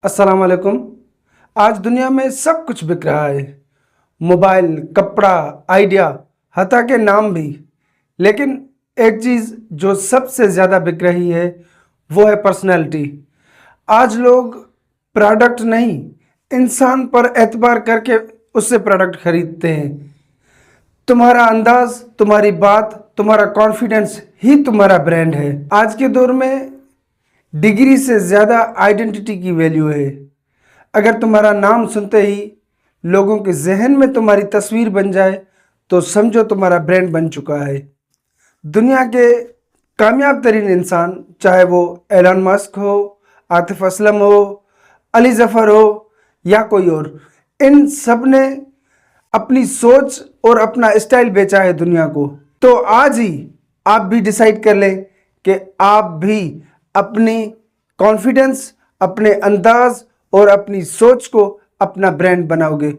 السلام علیکم۔ آج دنیا میں سب کچھ بک رہا ہے، موبائل، کپڑا، آئیڈیا، حتیٰ کہ نام بھی۔ لیکن ایک چیز جو سب سے زیادہ بک رہی ہے وہ ہے پرسنالٹی۔ آج لوگ پروڈکٹ نہیں، انسان پر اعتبار کر کے اس سے پروڈکٹ خریدتے ہیں۔ تمہارا انداز، تمہاری بات، تمہارا کانفیڈنس ہی تمہارا برانڈ ہے۔ آج کے دور میں ڈگری سے زیادہ آئیڈینٹی کی ویلیو ہے۔ اگر تمہارا نام سنتے ہی لوگوں کے ذہن میں تمہاری تصویر بن جائے تو سمجھو تمہارا برانڈ بن چکا ہے۔ دنیا کے کامیاب ترین انسان، چاہے وہ ایلن مسک ہو، عاطف اسلم ہو، علی ظفر ہو یا کوئی اور، ان سب نے اپنی سوچ اور اپنا اسٹائل بیچا ہے دنیا کو۔ تو آج ہی آپ بھی ڈیسائیڈ کر لیں کہ آپ بھی اپنی کانفیڈنس، اپنے انداز اور اپنی سوچ کو اپنا برانڈ بناؤ گے۔